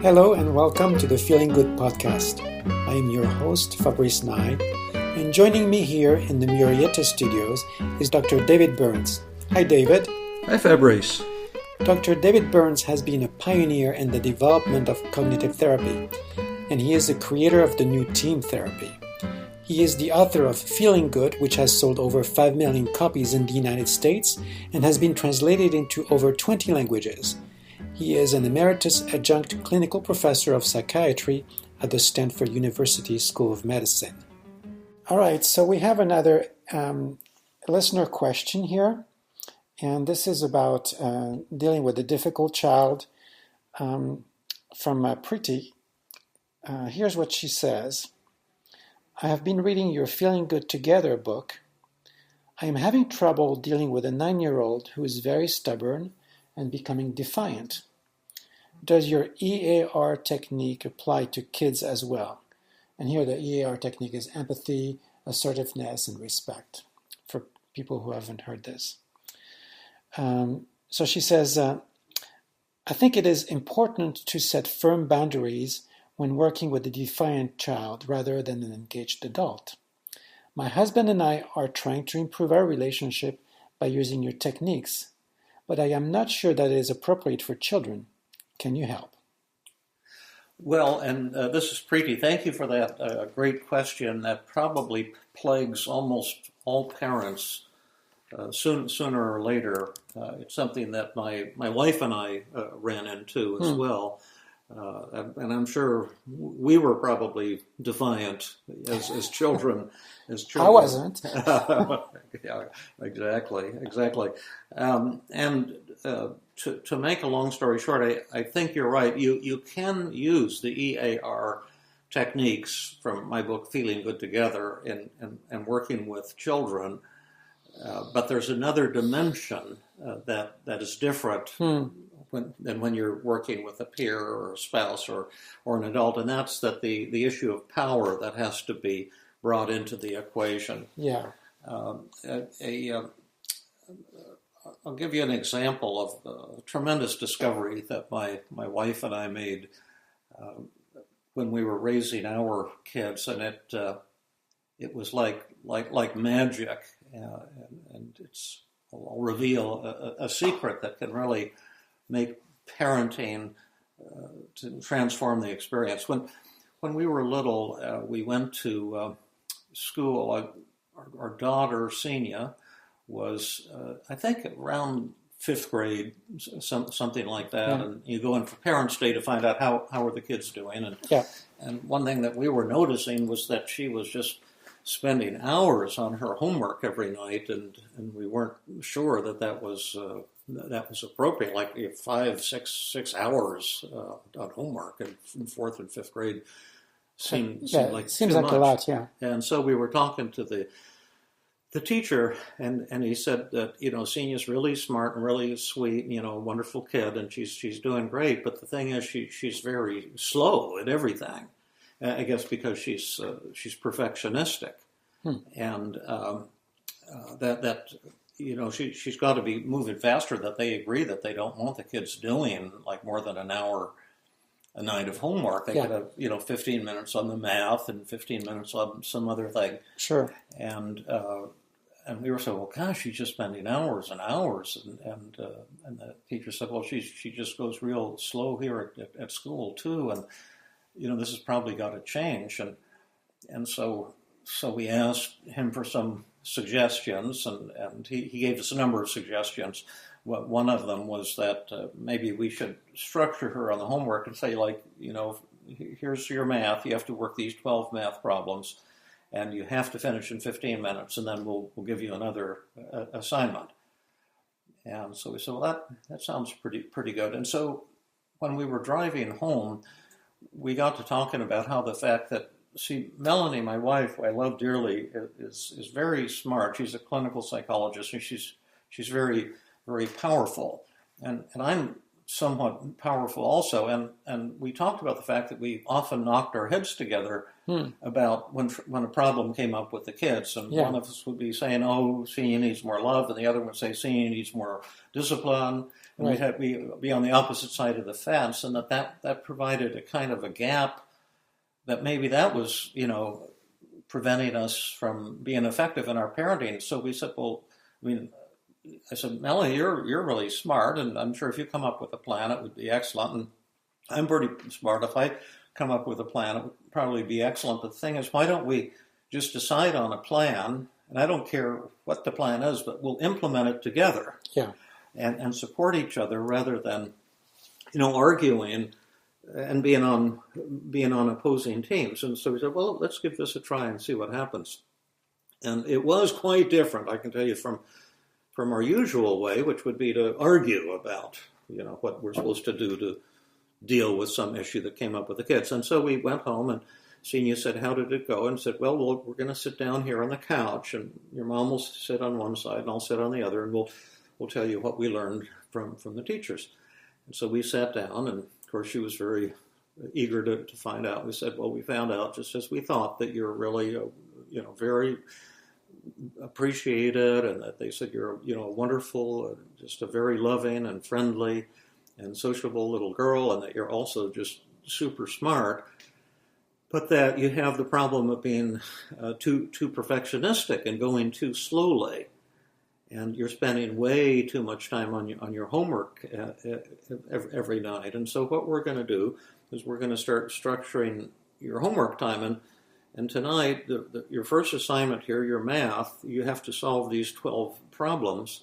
Hello and welcome to the Feeling Good podcast. I am your host, Fabrice Nye, and joining me here in the Murrieta studios is Dr. David Burns. Hi, David. Hi, Fabrice. Dr. David Burns has been a pioneer in the development of cognitive therapy, and he is the creator of the new team therapy. He is the author of Feeling Good, which has sold over 5 million copies in the United States and has been translated into over 20 languages. He is an emeritus adjunct clinical professor of psychiatry at the Stanford University School of Medicine. All right, so we have another listener question here, and this is about dealing with a difficult child from Preeti. Here's what she says. I have been reading your Feeling Good Together book. I am having trouble dealing with a 9-year-old who is very stubborn and becoming defiant. Does your EAR technique apply to kids as well? And here the EAR technique is empathy, assertiveness, and respect, for people who haven't heard this. So she says, I think it is important to set firm boundaries when working with a defiant child rather than an engaged adult. My husband and I are trying to improve our relationship by using your techniques, but I am not sure that it is appropriate for children. Can you help? Well, and this is Preeti. Thank you for that great question that probably plagues almost all parents sooner or later. It's something that my wife and I ran into as well. And I'm sure we were probably defiant as children. I wasn't. Yeah, exactly. To make a long story short, I think you're right. You can use the EAR techniques from my book, Feeling Good Together, and working with children. But there's another dimension that is different than when you're working with a peer or a spouse or an adult, and that's that the issue of power that has to be brought into the equation. Yeah. I'll give you an example of a tremendous discovery that my wife and I made when we were raising our kids, and it was like magic, and I'll reveal a secret that can really make parenting to transform the experience. When we were little, we went to school. Our daughter, Senia, was, I think, around 5th grade, something like that. Yeah. And you go in for Parents' Day to find out how are the kids doing. And one thing that we were noticing was that she was just spending hours on her homework every night, and we weren't sure that was appropriate. Like 5, 6 hours on homework in 4th and 5th grade seems like seems too like much. A lot, yeah. And so we were talking to the teacher, and he said that, Senia's really smart and really sweet, wonderful kid, and she's doing great. But the thing is, she's very slow at everything. I guess because she's perfectionistic, and she's got to be moving faster. That they agree that they don't want the kids doing like more than an hour a night of homework. They could have 15 minutes on the math and 15 minutes on some other thing. Sure. And we were saying, well, gosh, she's just spending hours and hours. And the teacher said, well, she just goes real slow here at school too. And this has probably got to change. And so we asked him for some suggestions, and he gave us a number of suggestions. One of them was that maybe we should structure her on the homework and say, here's your math. You have to work these 12 math problems, and you have to finish in 15 minutes, and then we'll give you another assignment. And so we said, well, that sounds pretty good. And so when we were driving home, we got to talking about how the fact that, Melanie, my wife, who I love dearly, is very smart. She's a clinical psychologist, and she's very, very powerful. And I'm somewhat powerful also. And we talked about the fact that we often knocked our heads together about when a problem came up with the kids. And one of us would be saying, oh, senior needs more love, and the other would say, senior needs more discipline. And we'd be on the opposite side of the fence, and that provided a kind of a gap that maybe that was, preventing us from being effective in our parenting. So we said, well, I said, Melanie, you're really smart, and I'm sure if you come up with a plan, it would be excellent. And I'm pretty smart. If I come up with a plan, it would probably be excellent. But the thing is, why don't we just decide on a plan? And I don't care what the plan is, but we'll implement it together. Yeah. And support each other rather than, arguing and being on opposing teams. And so we said, well, let's give this a try and see what happens. And it was quite different, I can tell you, from our usual way, which would be to argue about, what we're supposed to do to deal with some issue that came up with the kids. And so we went home, and Senior said, how did it go? And said, well, we're going to sit down here on the couch, and your mom will sit on one side, and I'll sit on the other, and we'll tell you what we learned from the teachers. And so we sat down, and of course she was very eager to find out. We said, well, we found out just as we thought, that you're really, very appreciated, and that they said you're, wonderful, just a very loving and friendly and sociable little girl, and that you're also just super smart, but that you have the problem of being too perfectionistic and going too slowly. And you're spending way too much time on your homework every night. And so what we're going to do is we're going to start structuring your homework time. And tonight, your first assignment here, your math, you have to solve these 12 problems.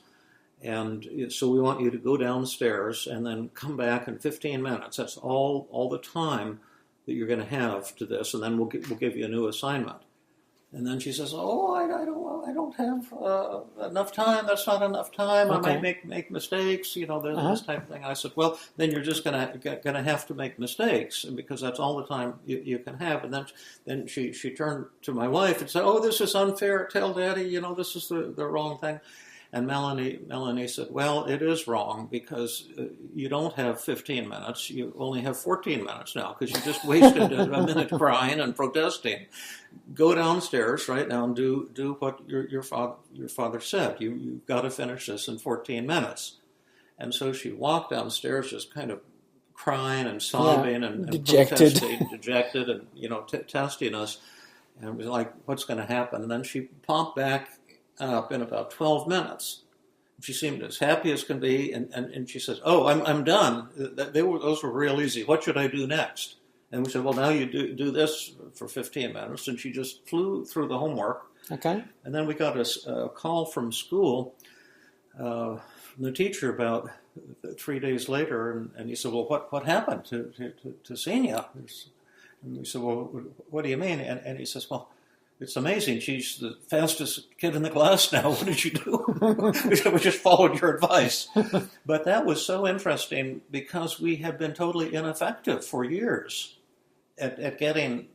And so we want you to go downstairs and then come back in 15 minutes. That's all the time that you're going to have to this. And then we'll give you a new assignment. And then she says, "Oh, I don't have enough time. That's not enough time. Okay. I might make mistakes. This type of thing." I said, "Well, then you're just gonna have to make mistakes, because that's all the time you can have." And then she turned to my wife and said, "Oh, this is unfair. Tell Daddy, this is the wrong thing." And Melanie said, "Well, it is wrong, because you don't have 15 minutes. You only have 14 minutes now, because you just wasted a minute crying and protesting. Go downstairs right now and do what your father said. You've got to finish this in 14 minutes." And so she walked downstairs, just kind of crying and sobbing and dejected, dejected, and testing us. And it was like, what's going to happen? And then she popped back up in about 12 minutes. She seemed as happy as can be, and she says, "Oh, I'm done. Those were real easy. What should I do next?" And we said, "Well, now you do this for 15 minutes." And she just flew through the homework. Okay. And then we got a call from school, from the teacher about 3 days later, and he said, "Well, what happened to Senia?" And we said, "Well, what do you mean?" And he says, "Well, it's amazing. She's the fastest kid in the class now. What did you do?" We just followed your advice. But that was so interesting, because we had been totally ineffective for years at getting,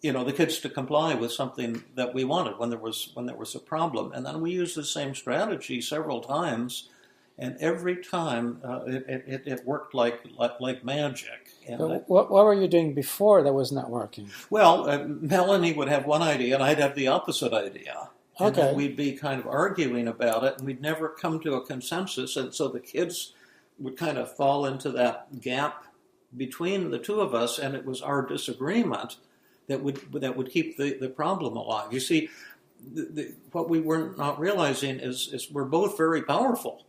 the kids to comply with something that we wanted when there was a problem. And then we used the same strategy several times, and every time it worked like magic. And what were you doing before that was not working? Well, Melanie would have one idea, and I'd have the opposite idea. And then we'd be kind of arguing about it, and we'd never come to a consensus. And so the kids would kind of fall into that gap between the two of us, and it was our disagreement that would keep the problem alive. You see, what we were not realizing is we're both very powerful.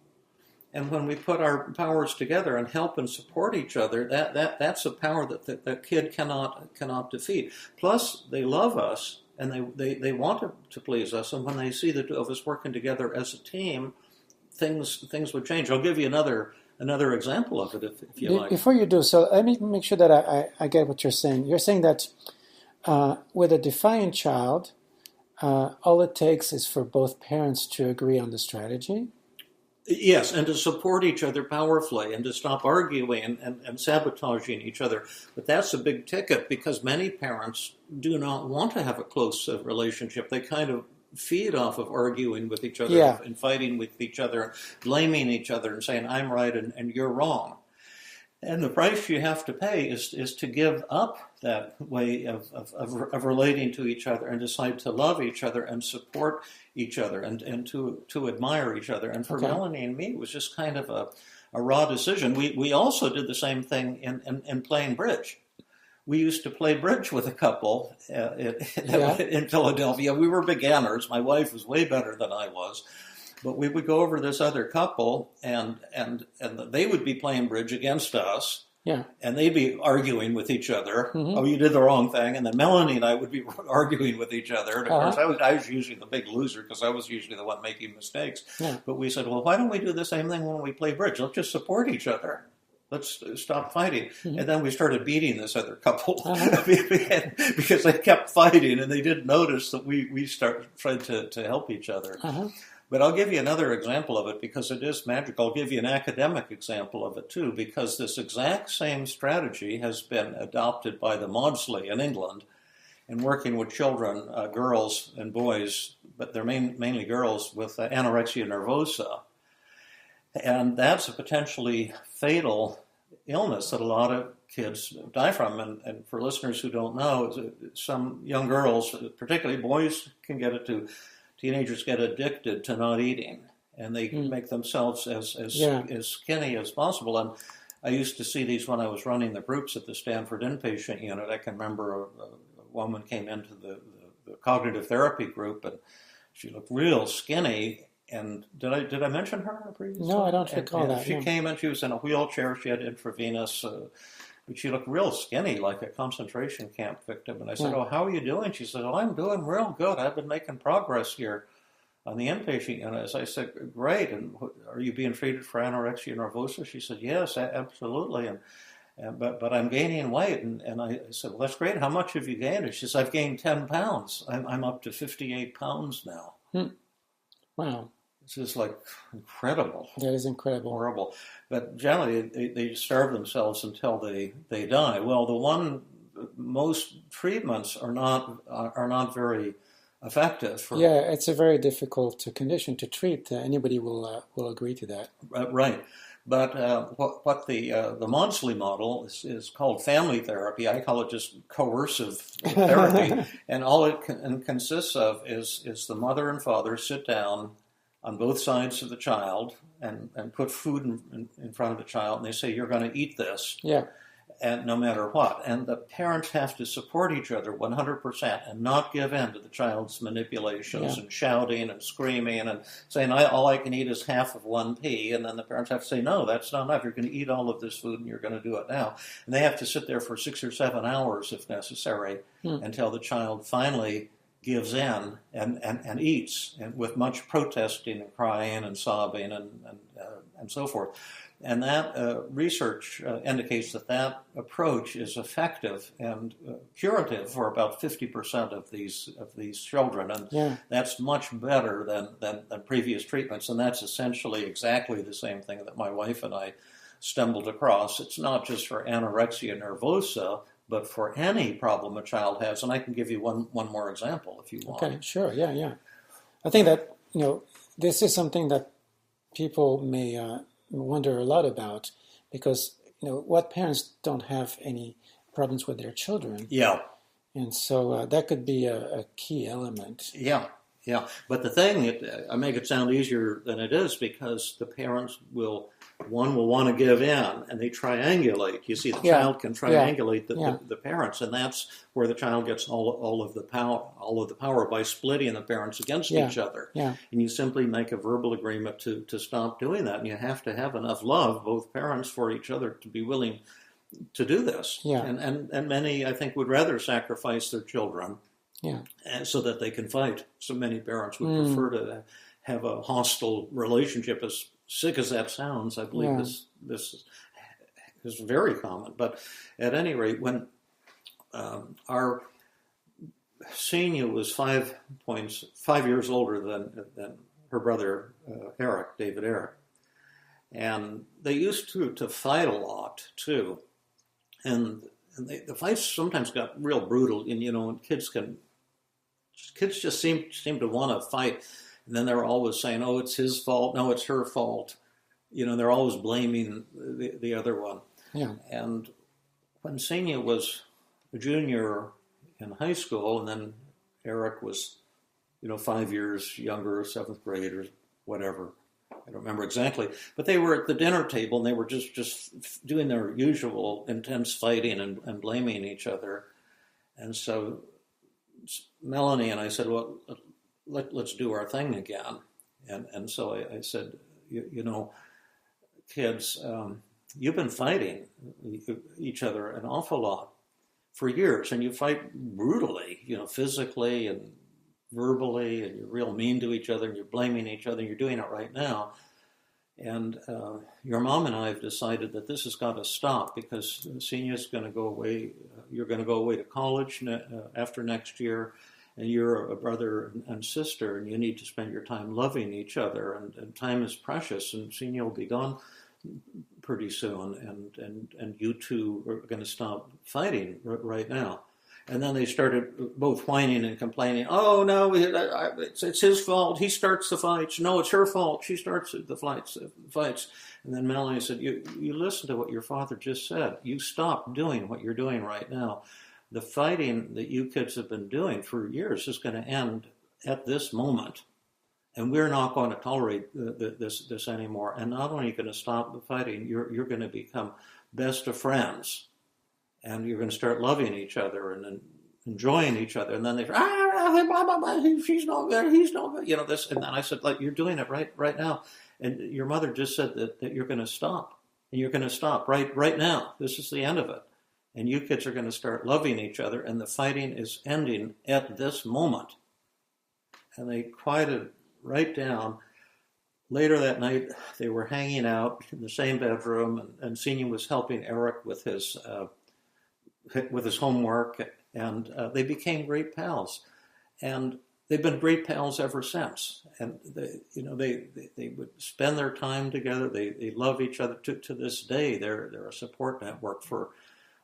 And when we put our powers together and help and support each other, that's a power that the kid cannot defeat. Plus, they love us, and they want to please us. And when they see the two of us working together as a team, things would change. I'll give you another example of it if you like. Before you do, so let me make sure that I get what you're saying. You're saying that with a defiant child, all it takes is for both parents to agree on the strategy. Yes, and to support each other powerfully, and to stop arguing and sabotaging each other. But that's a big ticket, because many parents do not want to have a close relationship. They kind of feed off of arguing with each other and fighting with each other, blaming each other and saying, "I'm right and you're wrong." And the price you have to pay is to give up that way of relating to each other and decide to love each other and support each other and to admire each other. And for Melanie and me, it was just kind of a raw decision. We also did the same thing in playing bridge. We used to play bridge with a couple in Philadelphia. We were beginners. My wife was way better than I was. But we would go over this other couple, and they would be playing bridge against us. Yeah. And they'd be arguing with each other. Mm-hmm. Oh, you did the wrong thing. And then Melanie and I would be arguing with each other. And of course, I was usually the big loser because I was usually the one making mistakes. Yeah. But we said, well, why don't we do the same thing when we play bridge? Let's just support each other. Let's stop fighting. Mm-hmm. And then we started beating this other couple because they kept fighting, and they didn't notice that we started trying to help each other. But I'll give you another example of it because it is magic. I'll give you an academic example of it too, because this exact same strategy has been adopted by the Maudsley in England in working with children, girls and boys, but they're mainly girls with anorexia nervosa. And that's a potentially fatal illness that a lot of kids die from. And for listeners who don't know, some young girls, particularly boys, can get it too. Teenagers get addicted to not eating, and they make themselves as skinny as possible. And I used to see these when I was running the groups at the Stanford inpatient unit. I can remember a woman came into the cognitive therapy group, and she looked real skinny. And did I mention her in a previous? No, I don't recall that. She came in. She was in a wheelchair. She had intravenous. But she looked real skinny, like a concentration camp victim. And I said, oh, how are you doing? She said, oh, I'm doing real good. I've been making progress here on the inpatient unit. As I said, great. And are you being treated for anorexia nervosa? She said, yes, absolutely. But I'm gaining weight. And I said, well, that's great. How much have you gained? And she said, I've gained 10 pounds. I'm up to 58 pounds now. Wow. It's just like incredible. That is incredible. Horrible. But generally, they starve themselves until they die. Well, most treatments are not very effective. It's a very difficult condition to treat. Anybody will agree to that. Right. But what the Maudsley model is called family therapy. I call it just coercive therapy. And all it consists of is the mother and father sit down on both sides of the child and put food in front of the child, and they say, you're going to eat this, and no matter what. And the parents have to support each other 100% and not give in to the child's manipulations and shouting and screaming and saying, all I can eat is half of one pea. And then the parents have to say, no, that's not enough. You're going to eat all of this food, and you're going to do it now. And they have to sit there for 6 or 7 hours, if necessary, until the child finally gives in and eats, and with much protesting and crying and sobbing and so forth. And that research indicates that approach is effective and curative for about 50% of these children, and that's much better than previous treatments. And that's essentially exactly the same thing that my wife and I stumbled across. It's not just for anorexia nervosa, but for any problem a child has. And I can give you one more example if you want. Okay, sure, yeah. I think that, this is something that people may wonder a lot about, because, what parents don't have any problems with their children? Yeah. And so that could be a key element. Yeah. But the thing, I make it sound easier than it is, because the parents will want to give in, and they triangulate. You see, the child can triangulate the parents, and that's where the child gets all of the power by splitting the parents against each other. Yeah. And you simply make a verbal agreement to stop doing that, and you have to have enough love, both parents, for each other to be willing to do this. Yeah. And many, I think, would rather sacrifice their children so that they can fight. So many parents would prefer to have a hostile relationship. As sick as that sounds, I believe this is very common. But at any rate, when our senior was 5 years older than her brother David Eric, and they used to fight a lot too, and the fights sometimes got real brutal. And kids just seem to want to fight. And then they're always saying, oh, it's his fault. No, it's her fault. They're always blaming the other one. Yeah. And when Senior was a junior in high school, and then Eric was, 5 years younger, seventh grade or whatever. I don't remember exactly, but they were at the dinner table and they were just doing their usual intense fighting and blaming each other. And so Melanie and I said, well, let's do our thing again. And so I said, kids, you've been fighting each other an awful lot for years, and you fight brutally, physically and verbally, and you're real mean to each other, and you're blaming each other, and you're doing it right now. And your mom and I have decided that this has got to stop because Senior's going to go away. You're going to go away to college after next year, and you're a brother and sister, and you need to spend your time loving each other. And time is precious, and Senior will be gone pretty soon, and you two are going to stop fighting right now. And then they started both whining and complaining. Oh, no, it's his fault. He starts the fights. No, it's her fault. She starts the fights. And then Melanie said, you listen to what your father just said. You stop doing what you're doing right now. The fighting that you kids have been doing for years is going to end at this moment. And we're not going to tolerate this anymore. And not only are you going to stop the fighting, you're going to become best of friends. And you're going to start loving each other and enjoying each other. And then they say, she's no good, he's no good, this. And then I said, you're doing it right now. And your mother just said that you're going to stop. And you're going to stop right now. This is the end of it. And you kids are going to start loving each other. And the fighting is ending at this moment. And they quieted right down. Later that night, they were hanging out in the same bedroom. And Senior was helping Eric with his homework, and they became great pals, and they've been great pals ever since. And they would spend their time together. They love each other to this day. They're a support network for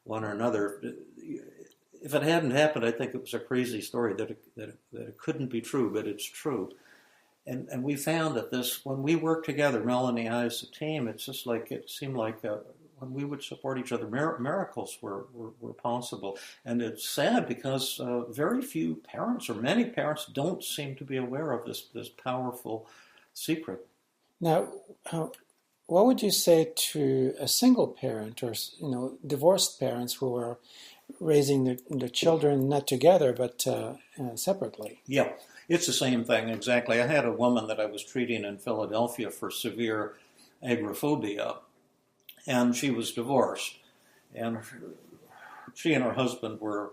one another. If it hadn't happened, I think it was a crazy story that it couldn't be true, but it's true. And we found that when we worked together, Melanie and I as a team, it seemed like when we would support each other, miracles were possible. And it's sad because very few parents, or many parents, don't seem to be aware of this powerful secret. Now, what would you say to a single parent or divorced parents who are raising their children not together but separately? Yeah, it's the same thing, exactly. I had a woman that I was treating in Philadelphia for severe agoraphobia, and she was divorced, and she and her husband were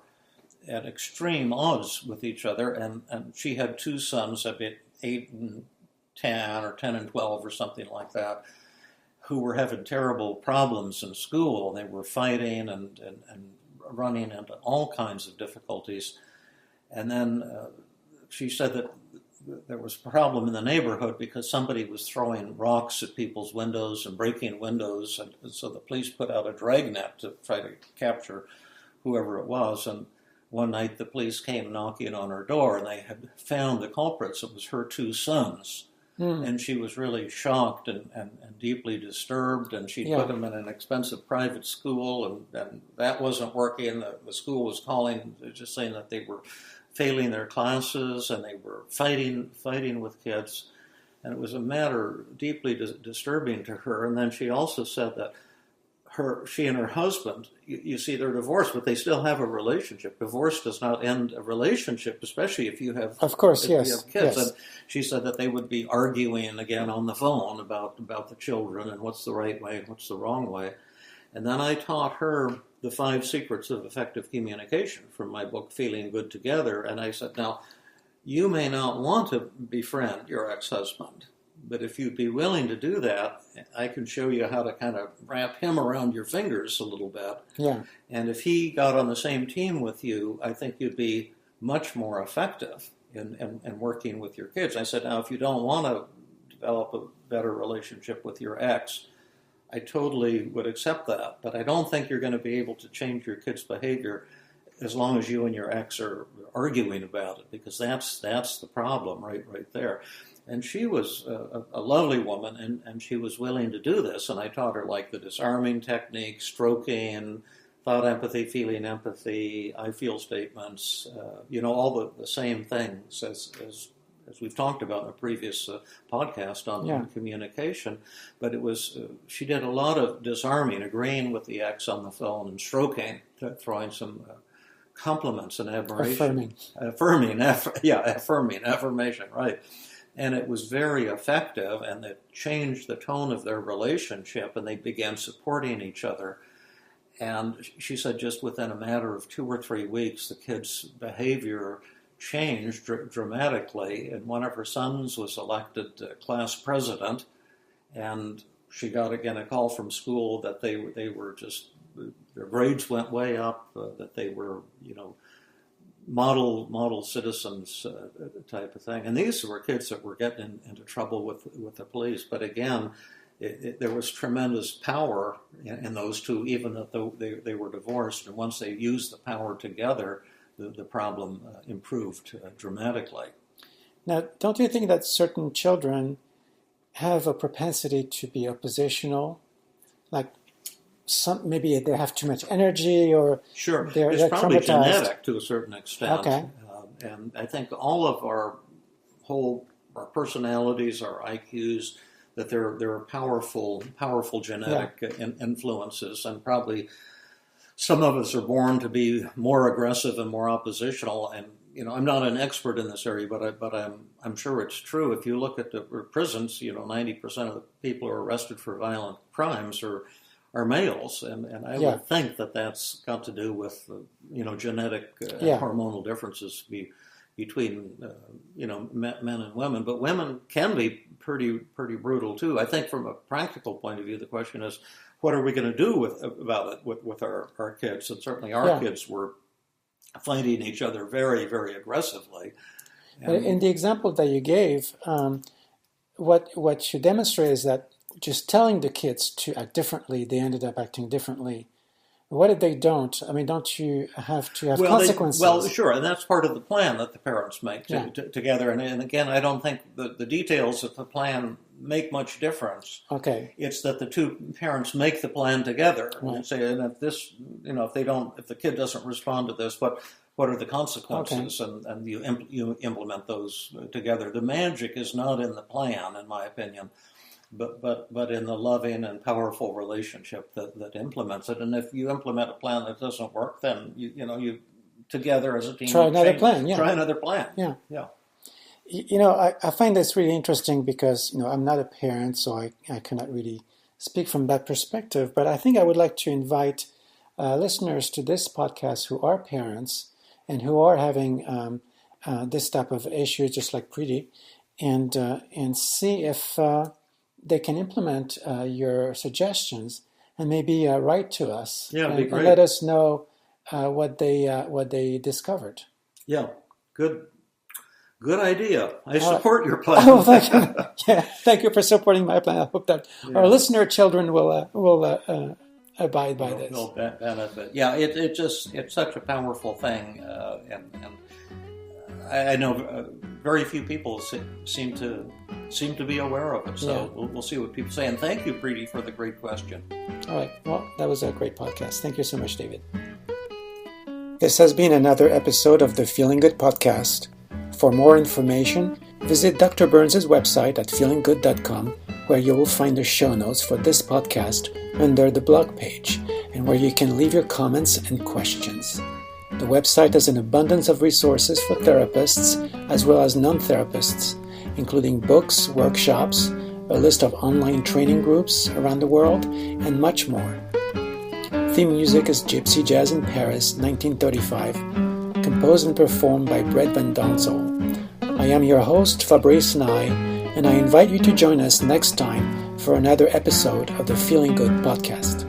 at extreme odds with each other, and she had two sons, about 8 and 10, or 10 and 12, or something like that, who were having terrible problems in school. They were fighting and running into all kinds of difficulties. And then she said that there was a problem in the neighborhood because somebody was throwing rocks at people's windows and breaking windows, and so the police put out a dragnet to try to capture whoever it was. And one night the police came knocking on her door, and they had found the culprits. It was her two sons. And she was really shocked and deeply disturbed, and she put them in an expensive private school, and that wasn't working. The school was calling, just saying that they were failing their classes, and they were fighting with kids, and it was a matter deeply disturbing to her. And then she also said that she and her husband, you see, they're divorced, but they still have a relationship. Divorce does not end a relationship, especially if you have, of course, you have kids. Yes. And she said that they would be arguing again on the phone about the children and what's the right way and what's the wrong way. And then I taught her the 5 secrets of effective communication from my book, Feeling Good Together. And I said, now, you may not want to befriend your ex-husband, but if you'd be willing to do that, I can show you how to kind of wrap him around your fingers a little bit. Yeah. And if he got on the same team with you, I think you'd be much more effective in working with your kids. I said, now, if you don't want to develop a better relationship with your ex, I totally would accept that. But I don't think you're going to be able to change your kids' behavior as long as you and your ex are arguing about it, because that's the problem right there. And she was a lovely woman, and she was willing to do this. And I taught her like the disarming technique, stroking, thought empathy, feeling empathy, I feel statements, all the same things as we've talked about in a previous podcast on communication. But it was, she did a lot of disarming, agreeing with the ex on the phone, and stroking, throwing some compliments and admiration. Affirming, affirmation, right. And it was very effective, and it changed the tone of their relationship, and they began supporting each other. And she said just within a matter of 2 or 3 weeks, the kids' behavior changed dramatically. And one of her sons was elected class president, and she got again a call from school that they were just, their grades went way up, that they were, model citizens type of thing. And these were kids that were getting into trouble with the police. But again, there was tremendous power in those two, even though they were divorced. And once they used the power together, the problem improved dramatically. Now, don't you think that certain children have a propensity to be oppositional? Like, maybe they have too much energy, or sure, they're probably traumatized. Genetic to a certain extent. Okay. And I think all of our personalities, our IQs, that they're powerful genetic influences, and probably some of us are born to be more aggressive and more oppositional. And I'm not an expert in this area, but I'm sure it's true. If you look at the prisons, 90% of the people who are arrested for violent crimes are males, and I would think that that's got to do with genetic hormonal differences between men and women. But women can be pretty brutal too. I think from a practical point of view, the question is, what are we going to do about it with our kids? And certainly our kids were fighting each other very, very aggressively. In the example that you gave, what you demonstrate is that just telling the kids to act differently, they ended up acting differently. What if they don't? I mean, don't you have to have consequences? Sure, and that's part of the plan that the parents make together. And again, I don't think the details of the plan make much difference. Okay. It's that the two parents make the plan together and say, and if this, if the kid doesn't respond to this, what are the consequences? Okay. And you implement those together. The magic is not in the plan, in my opinion, but in the loving and powerful relationship that implements it. And if you implement a plan that doesn't work, then you together as a team try another plan. Try another plan. Yeah. I find this really interesting because I'm not a parent, so I cannot really speak from that perspective. But I think I would like to invite listeners to this podcast who are parents and who are having this type of issue, just like Preeti, and see if they can implement your suggestions and maybe write to us and let us know what they discovered. Yeah, good idea. I support your plan. Oh, thank you. Thank you for supporting my plan. I hope that our listener children will abide by this. Will benefit. Yeah, it's such a powerful thing, and I know very few people seem to be aware of it. So we'll see what people say. And thank you, Preeti, for the great question. All right. Well, that was a great podcast. Thank you so much, David. This has been another episode of the Feeling Good podcast. For more information, visit Dr. Burns' website at feelinggood.com, where you will find the show notes for this podcast under the blog page, and where you can leave your comments and questions. The website has an abundance of resources for therapists as well as non-therapists, including books, workshops, a list of online training groups around the world, and much more. Theme music is Gypsy Jazz in Paris, 1935, composed and performed by Brett Van Donzel. I am your host, Fabrice Nye, and I invite you to join us next time for another episode of the Feeling Good podcast.